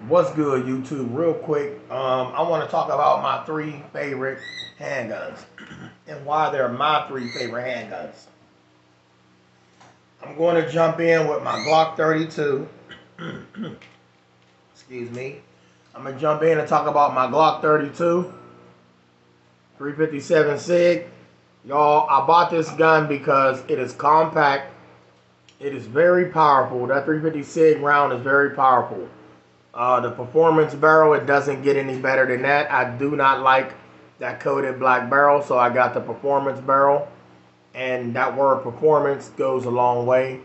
What's good, YouTube? Real quick, I want to talk about my three favorite handguns and why they're my three favorite handguns. I'm going to jump in with my Glock 32. Excuse me. I'm going to jump in and talk about my Glock 32, 357 SIG. Y'all, I bought this gun because it is compact. It is very powerful. That 350 SIG round is very powerful. The performance barrel, it doesn't get any better than that. I do not like that coated black barrel, so I got the performance barrel. And that word performance goes a long way.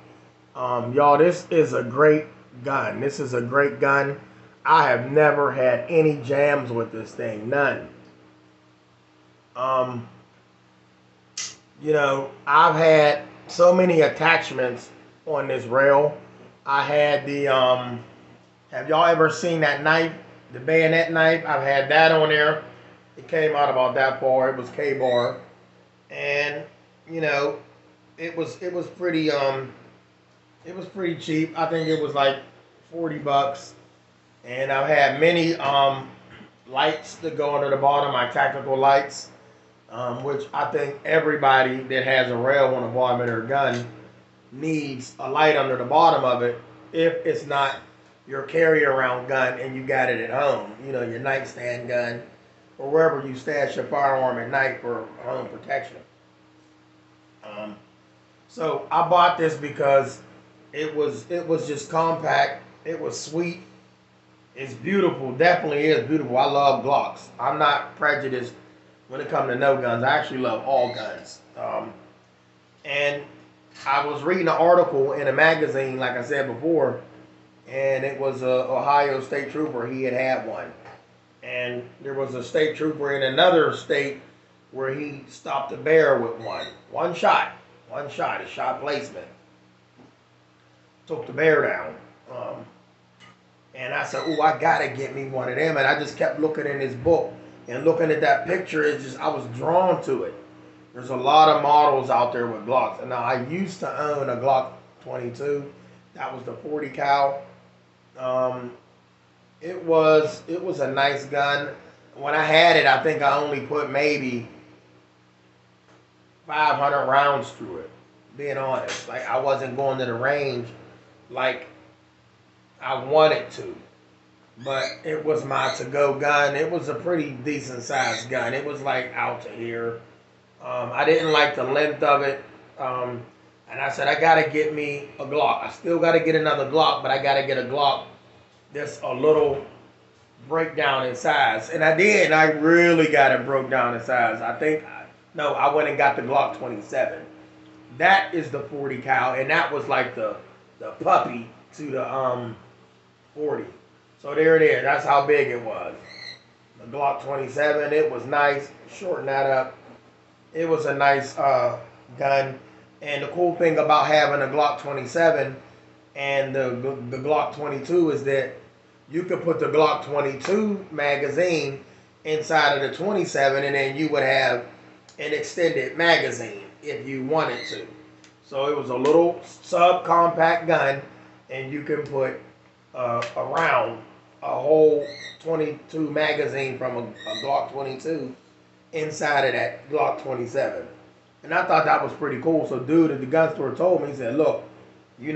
Y'all, this is a great gun. This is a great gun. I have never had any jams with this thing. None. Um, I've had so many attachments on this rail. I had the have y'all ever seen that knife, the bayonet knife? I've had that on there. It came out about that far. It was K-bar, and you know, it was pretty cheap. I think it was like $40, and I've had many lights that go under the bottom, my tactical lights, which I think everybody that has a rail on the bottom of their gun needs a light under the bottom of it if it's not your carry around gun and you got it at home, your nightstand gun or wherever you stash your firearm at night for home protection. Um, so I bought this because it was just compact. It was sweet. It's beautiful. Definitely is beautiful. I love Glocks. I'm not prejudiced when it comes to no guns. I actually love all guns. And I was reading an article in a magazine, like I said before, and it was a Ohio state trooper. He had one, and there was a state trooper in another state where he stopped a bear with one shot, a shot placement, took the bear down. And I said, "Oh, I gotta get me one of them." And I just kept looking in his book and looking at that picture. I was drawn to it. There's a lot of models out there with Glocks, and now I used to own a Glock 22. That was the 40 cal. Um, it was a nice gun. When I had it, I think I only put maybe 500 rounds through it. Being honest, like I wasn't going to the range like I wanted to, but it was my to-go gun. It was a pretty decent sized gun. It was like out to here. I didn't like the length of it. And I said, I gotta get me a Glock. I still gotta get another Glock, but I gotta get a Glock that's a little breakdown in size. And I did, and I really got it broke down in size. No, I went and got the Glock 27. That is the 40 cal, and that was like the puppy to the 40. So there it is. That's how big it was. The Glock 27, it was nice. Shorten that up. It was a nice gun. And the cool thing about having a Glock 27 and the Glock 22 is that you could put the Glock 22 magazine inside of the 27, and then you would have an extended magazine if you wanted to. So it was a little subcompact gun, and you can put around a whole 22 magazine from a Glock 22 inside of that Glock 27. And I thought that was pretty cool. So dude at the gun store told me, he said, look, you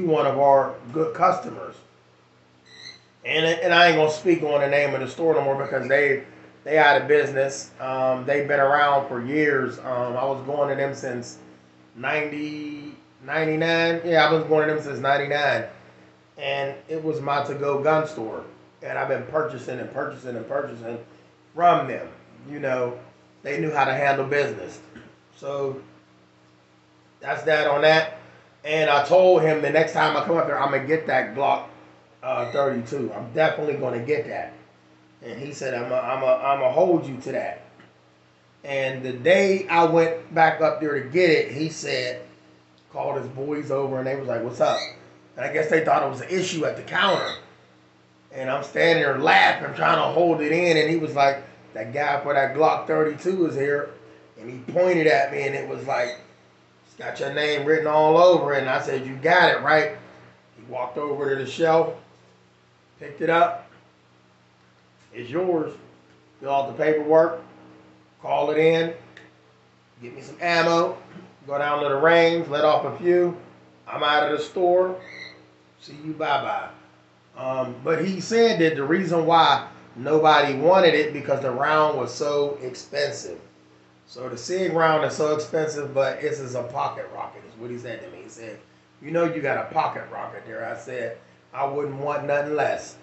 one of our good customers. And I ain't gonna speak on the name of the store no more because they out of business. They've been around for years. I was going to them since 99. Yeah, I was going to them since 99. And it was my to-go gun store. And I've been purchasing and purchasing and purchasing from them. They knew how to handle business. So that's that on that. And I told him the next time I come up there, I'm gonna get that Glock 32. I'm definitely gonna get that. And he said, I'm gonna hold you to that. And the day I went back up there to get it, he said, called his boys over, and they was like, "What's up?" And I guess they thought it was an issue at the counter. And I'm standing there laughing, trying to hold it in, and he was like, "That guy for that Glock 32 is here." And he pointed at me, and it was like, "It's got your name written all over it." And I said, "You got it, right?" He walked over to the shelf, Picked it up. It's yours. Fill out the paperwork. Call it in. Get me some ammo. Go down to the range. Let off a few. I'm out of the store. See you, bye-bye. But he said that the reason why nobody wanted it because the round was so expensive. So the SIG round is so expensive, but this is a pocket rocket, is what he said to me. He said, you know you got a pocket rocket there. I said, I wouldn't want nothing less.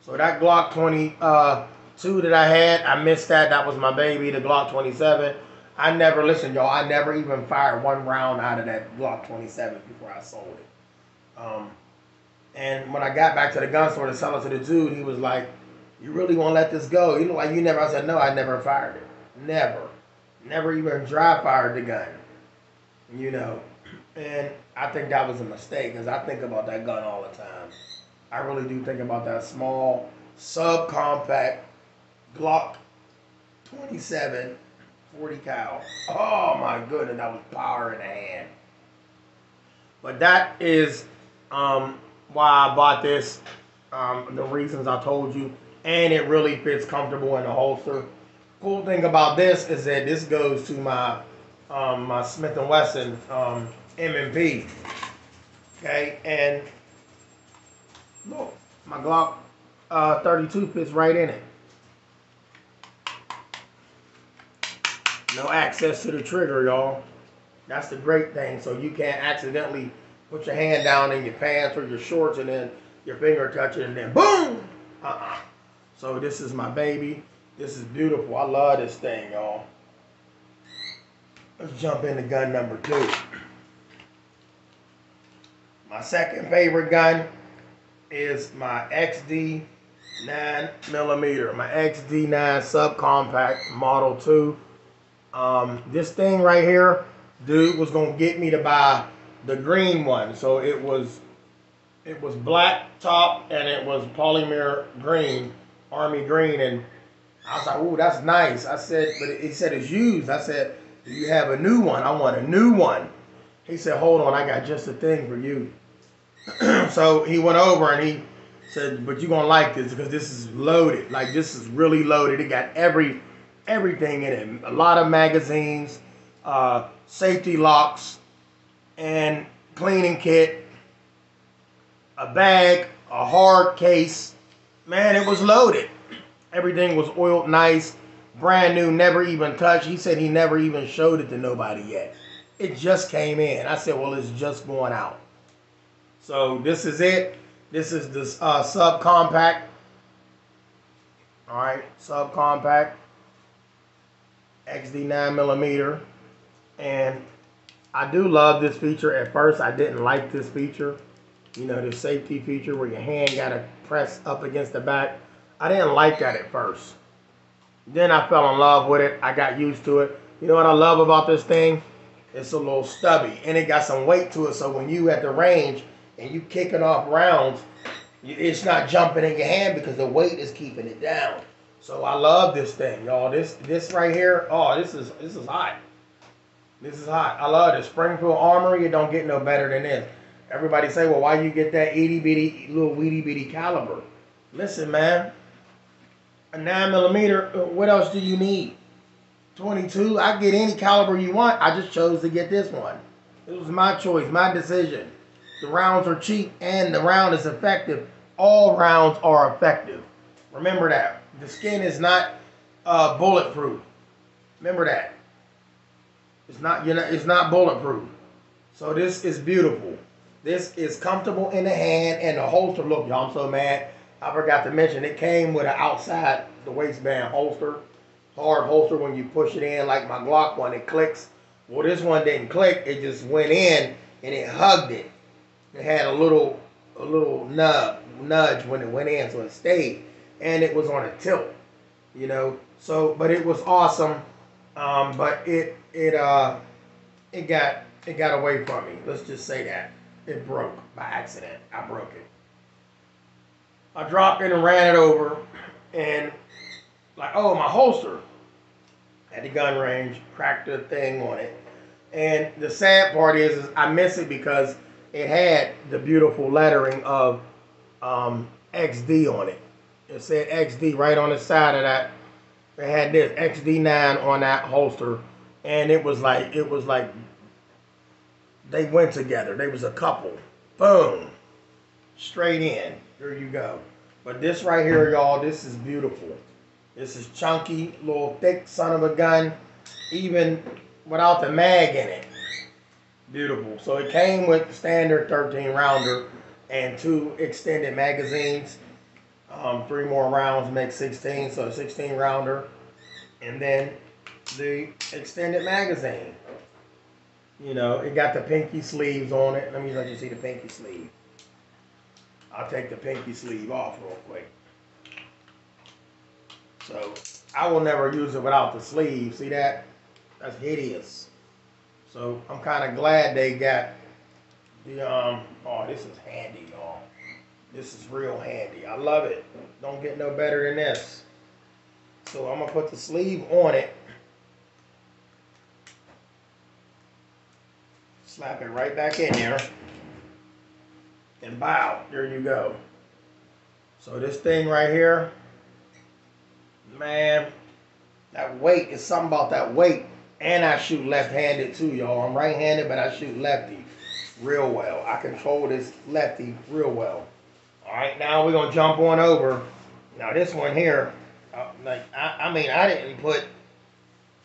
So that Glock 22 that I had, I missed that. That was my baby, the Glock 27. I never, listen, y'all, I never even fired one round out of that Glock 27 before I sold it. And when I got back to the gun store to sell it to the dude, he was like, you really won't let this go? You know, like you never, I said, no, I never fired it. Never. Never even dry fired the gun. You know, and I think that was a mistake because I think about that gun all the time. I really do think about that small, subcompact Glock 27 40 cal. Oh my goodness, that was power in the hand. But that is why I bought this. The reasons I told you, and it really fits comfortable in the holster. Cool thing about this is that this goes to my my Smith & Wesson M&P. Okay, and look, my Glock 32 fits right in it. No access to the trigger, y'all. That's the great thing. So you can't accidentally put your hand down in your pants or your shorts and then your finger touch it and then boom! So this is my baby. This is beautiful. I love this thing, y'all. Let's jump into gun number 2. My second favorite gun is my XD 9mm. My XD 9 subcompact Model 2. This thing right here, dude was gonna get me to buy the green one. So it was black top and it was polymer green, army green, and I was like, ooh, that's nice. I said, but he said it's used. I said, do you have a new one? I want a new one. He said, hold on, I got just the thing for you. So he went over and he said, but you're gonna like this because this is loaded. Like, this is really loaded. It got everything in it. A lot of magazines, safety locks, and cleaning kit, a bag, a hard case. Man, it was loaded. Everything was oiled nice, brand new, never even touched. He said he never even showed it to nobody yet. It just came in. I said, well, it's just going out. So this is it. This is the subcompact. All right, subcompact XD 9mm. And I do love this feature. At first, I didn't like this feature. You know, the safety feature where your hand got to press up against the back. I didn't like that at first. Then I fell in love with it. I got used to it. You know what I love about this thing? It's a little stubby. And it got some weight to it. So when you at the range and you kicking off rounds, it's not jumping in your hand because the weight is keeping it down. So I love this thing, y'all. This right here, oh, this is hot. This is hot. I love this. Springfield Armory, it don't get no better than this. Everybody say, well, why you get that itty bitty, little weedy bitty caliber? Listen, man. A 9mm, what else do you need? 22, I get any caliber you want. I just chose to get this one. It was my choice, my decision. The rounds are cheap and the round is effective. All rounds are effective. Remember that. The skin is not bulletproof. Remember that. It's not bulletproof. So this is beautiful. This is comfortable in the hand and the holster. Look, y'all, I'm so mad. I forgot to mention, it came with an outside the waistband holster. Hard holster when you push it in, like my Glock one, it clicks. Well, this one didn't click. It just went in and it hugged it. It had a little nudge when it went in, so it stayed. And it was on a tilt, you know. So, but it was awesome. But it got away from me. Let's just say that. It broke by accident. I broke it. I dropped it and ran it over, and like, oh, my holster at the gun range, cracked the thing on it. And the sad part is I miss it because it had the beautiful lettering of XD on it. It said XD right on the side of that. It had this XD9 on that holster, and it was like they went together. They was a couple. Boom, straight in. There you go. But this right here, y'all, this is beautiful. This is chunky, little thick son of a gun, even without the mag in it. Beautiful. So it came with the standard 13 rounder and 2 extended magazines. 3 more rounds make 16, so a 16 rounder. And then the extended magazine. You know, it got the pinky sleeves on it. Let me let you see the pinky sleeve. I'll take the pinky sleeve off real quick. So I will never use it without the sleeve. See that? That's hideous. So I'm kind of glad they got the oh, this is handy, y'all. This is real handy. I love it. Don't get no better than this. So I'm gonna put the sleeve on it. Slap it right back in there. And bow. There you go. So this thing right here, man, that weight is something about that weight. And I shoot left-handed too, y'all. I'm right-handed, but I shoot lefty real well. I control this lefty real well. All right, now we're gonna jump on over. Now this one here, I mean, I didn't put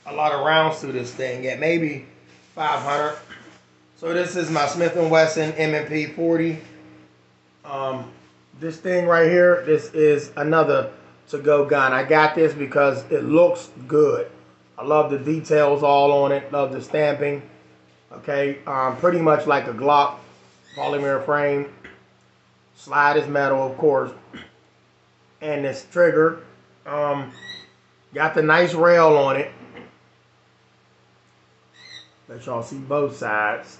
a lot of rounds through this thing yet, maybe 500. So this is my Smith & Wesson M&P 40. This thing right here, this is another to-go gun. I got this because it looks good. I love the details all on it. Love the stamping. Okay, pretty much like a Glock polymer frame. Slide is metal, of course. And this trigger, got the nice rail on it. Let y'all see both sides.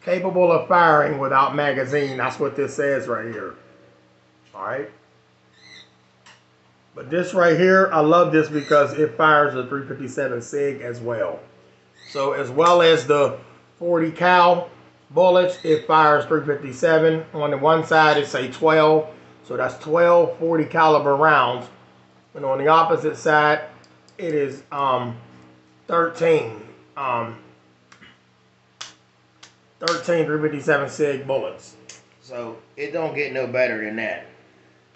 Capable of firing without magazine. That's what this says right here. All right. But this right here, I love this because it fires a 357 SIG as well. So as well as the 40 cal bullets, it fires 357. On the one side, it say 12. So that's 12 40 caliber rounds. And on the opposite side, it is 13. 13 357 SIG bullets. So it don't get no better than that.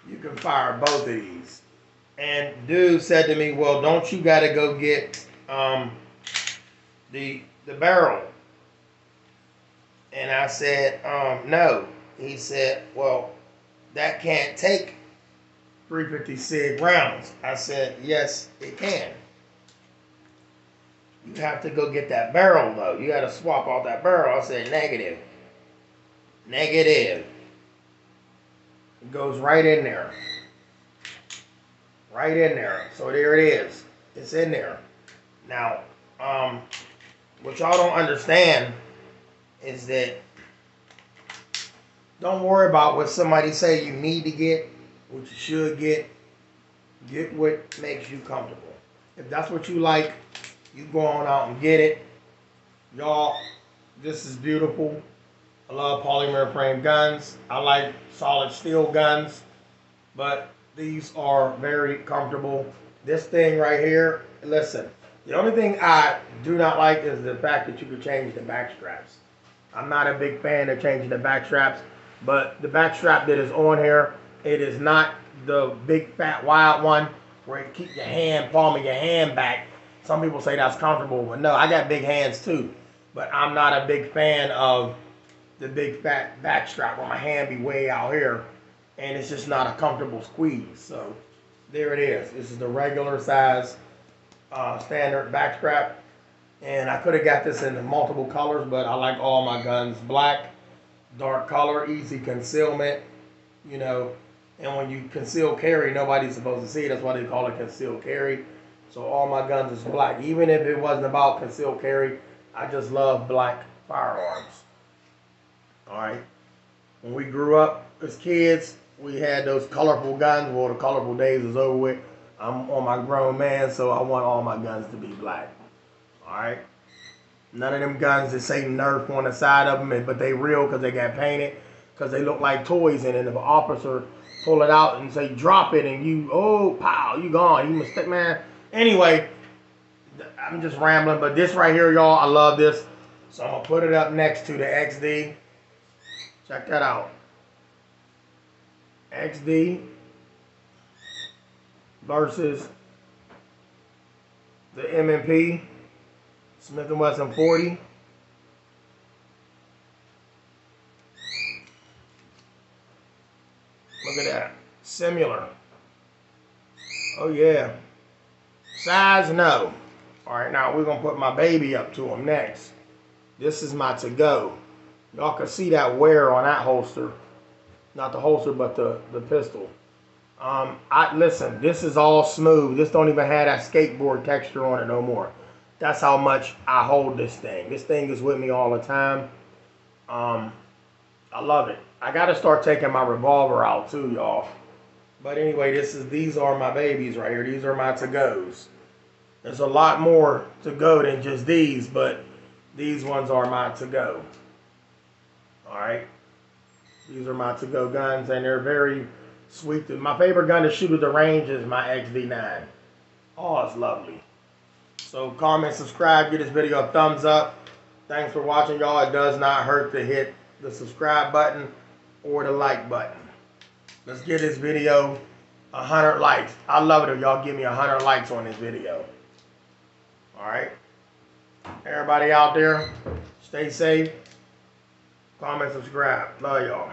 You can fire both of these. And dude said to me, well, don't you got to go get the barrel? And I said, no. He said, well, that can't take 350 SIG rounds. I said, yes, it can. You have to go get that barrel, though. You got to swap out that barrel. I said, negative. Negative. It goes right in there. Right in there. So there it is. It's in there. Now, what y'all don't understand is that don't worry about what somebody say you need to get, what you should get. Get what makes you comfortable. If that's what you like, you go on out and get it. Y'all, this is beautiful. I love polymer frame guns. I like solid steel guns, but these are very comfortable. This thing right here, listen, the only thing I do not like is the fact that you can change the back straps. I'm not a big fan of changing the back straps, but the back strap that is on here, it is not the big fat wide one where it keep your hand, palm of your hand back. Some people say that's comfortable, but no, I got big hands too. But I'm not a big fan of the big fat back strap where my hand be way out here and it's just not a comfortable squeeze. So there it is. This is the regular size standard back strap. And I could have got this in multiple colors, but I like all my guns black, dark color, easy concealment, you know. And when you conceal carry, nobody's supposed to see it. That's why they call it concealed carry. So all my guns is black. Even if it wasn't about concealed carry, I just love black firearms. All right. When we grew up as kids, we had those colorful guns. Well, the colorful days is over with. I'm on my grown man, so I want all my guns to be black. All right. None of them guns that say Nerf on the side of them, but they real because they got painted. because they look like toys. And then if an officer pull it out and say drop it, and you, oh, pow, you gone. You mistake, man. Anyway, I'm just rambling, but this right here, y'all, I love this. So I'm gonna put it up next to the XD. Check that out. XD versus the M&P Smith & Wesson 40. Look at that. Similar. Oh yeah. Size, no. Alright, now we're gonna put my baby up to him next. This is my to-go. Y'all can see that wear on that holster. Not the holster, but the pistol. Listen, this is all smooth. This don't even have that skateboard texture on it no more. That's how much I hold this thing. This thing is with me all the time. I love it. I gotta start taking my revolver out too, y'all. But anyway, these are my babies right here. These are my to-goes. There's a lot more to go than just these, but these ones are my to-go. Alright. These are my to-go guns, and they're very sweet. My favorite gun to shoot at the range is my XD9. Oh, it's lovely. So comment, subscribe, give this video a thumbs up. Thanks for watching, y'all. It does not hurt to hit the subscribe button or the like button. Let's get this video 100 likes. I love it if y'all give me 100 likes on this video. Alright. Everybody out there, stay safe. Comment, subscribe. Love y'all.